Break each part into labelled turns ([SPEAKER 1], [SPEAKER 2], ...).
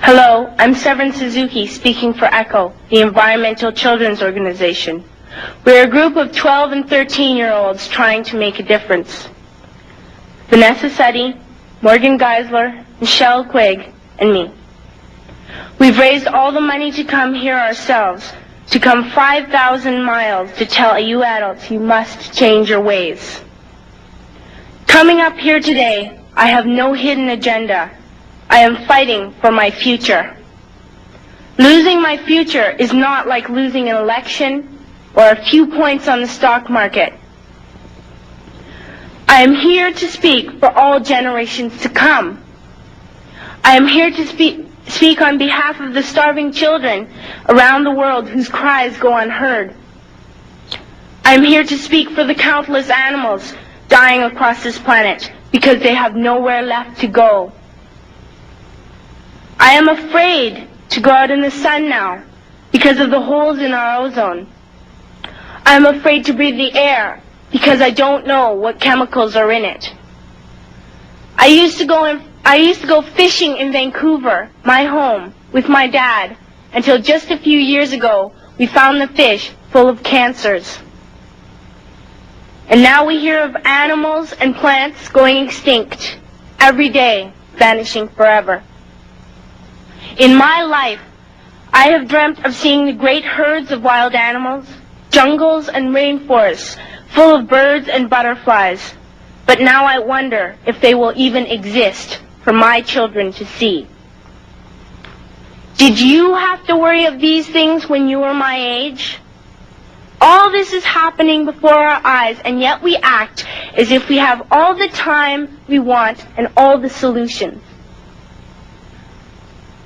[SPEAKER 1] Hello, I'm Severin Suzuki speaking for ECHO, the Environmental Children's Organization. We're a group of 12 and 13-year-olds trying to make a difference. Vanessa Seti, Morgan Geisler, Michelle Quigg, and me. We've raised all the money to come here ourselves, to come 5,000 miles to tell you adults you must change your ways. Coming up here today, I have no hidden agenda. I am fighting for my future. Losing my future is not like losing an election or a few points on the stock market. I am here to speak for all generations to come. I am here to speak on behalf of the starving children around the world whose cries go unheard. I am here to speak for the countless animals dying across this planet because they have nowhere left to go. I am afraid to go out in the sun now because of the holes in our ozone. I am afraid to breathe the air because I don't know what chemicals are in it. I used to go fishing in Vancouver, my home, with my dad, until just a few years ago we found the fish full of cancers. And now we hear of animals and plants going extinct every day, vanishing forever. In my life, I have dreamt of seeing the great herds of wild animals, jungles and rainforests full of birds and butterflies. But now I wonder if they will even exist for my children to see. Did you have to worry of these things when you were my age? All this is happening before our eyes, and yet we act as if we have all the time we want and all the solutions.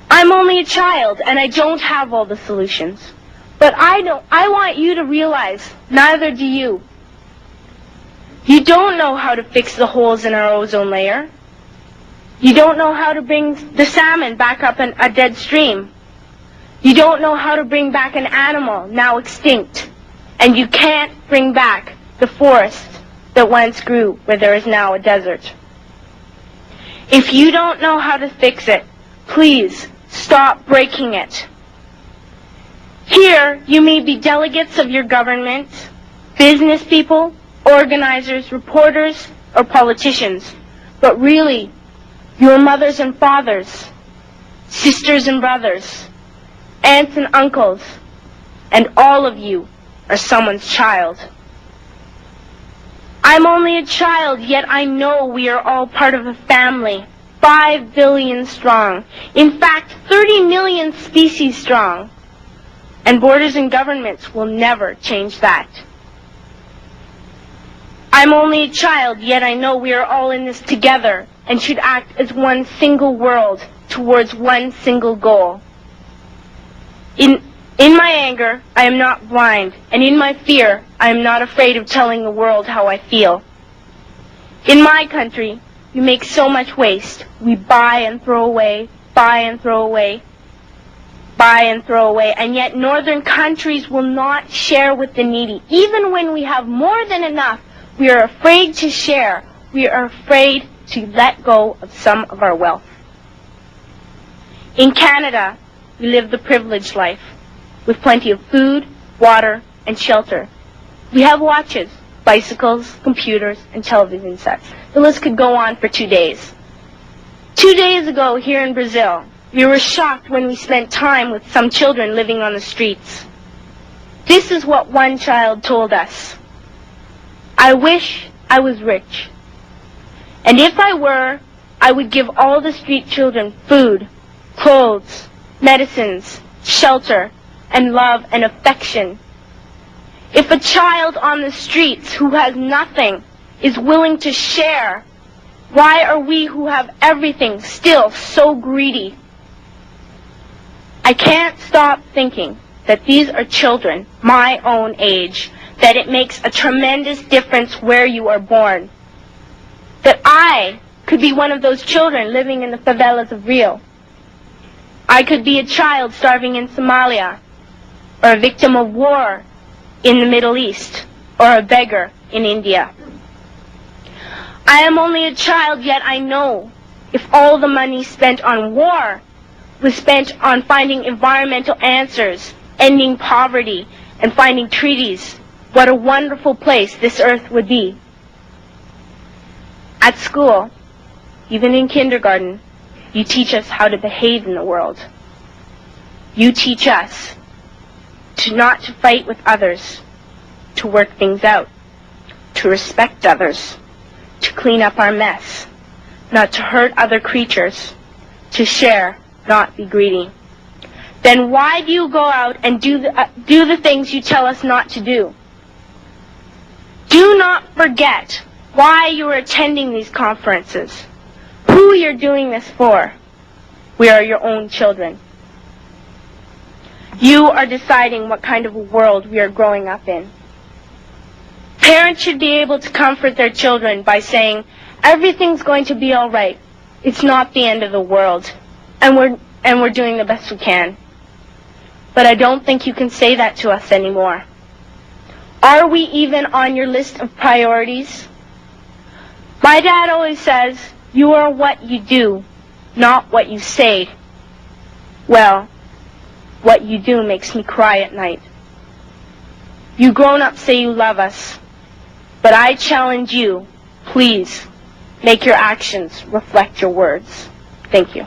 [SPEAKER 1] I'm only a child, and I don't have all the solutions. But I want you to realize, neither do you. You don't know how to fix the holes in our ozone layer. You don't know how to bring the salmon back up in a dead stream. You don't know how to bring back an animal now extinct. And you can't bring back the forest that once grew where there is now a desert. If you don't know how to fix it, please stop breaking it. Here, you may be delegates of your government, business people, organizers, reporters, or politicians, but really, your mothers and fathers, sisters and brothers, aunts and uncles, and all of you are someone's child. I'm only a child, yet I know we are all part of a family, 5 billion strong. In fact, 30 million species strong. And borders and governments will never change that. I'm only a child, yet I know we are all in this together and should act as one single world towards one single goal. In my anger, I am not blind, and in my fear, I am not afraid of telling the world how I feel. In my country, we make so much waste. We buy and throw away, buy and throw away, buy and throw away, and yet northern countries will not share with the needy. Even when we have more than enough, we are afraid to share. We are afraid to let go of some of our wealth. In Canada, we live the privileged life, with plenty of food, water, and shelter. We have watches, bicycles, computers, and television sets. The list could go on for 2 days. 2 days ago, here in Brazil, we were shocked when we spent time with some children living on the streets. This is what one child told us. I wish I was rich. And if I were, I would give all the street children food, clothes, medicines, shelter, and love and affection. If a child on the streets who has nothing is willing to share, why are we who have everything still so greedy? I can't stop thinking that these are children my own age, that it makes a tremendous difference where you are born. That I could be one of those children living in the favelas of Rio. I could be a child starving in Somalia, or a victim of war in the Middle East, or a beggar in India. I am only a child, yet I know if all the money spent on war was spent on finding environmental answers, ending poverty, and finding treaties, what a wonderful place this earth would be. At school, even in kindergarten, you teach us how to behave in the world. You teach us not to fight with others, to work things out, to respect others, to clean up our mess, not to hurt other creatures, to share, not be greedy. Then why do you go out and do the things you tell us not to do? Do not forget why you are attending these conferences, who you're doing this for. We are your own children. You are deciding what kind of a world we are growing up in. Parents should be able to comfort their children by saying, everything's going to be all right. It's not the end of the world, and we're doing the best we can. But I don't think you can say that to us anymore. Are we even on your list of priorities? My dad always says, you are what you do, not what you say. Well, what you do makes me cry at night. You grown-ups say you love us, but I challenge you, please, make your actions reflect your words. Thank you.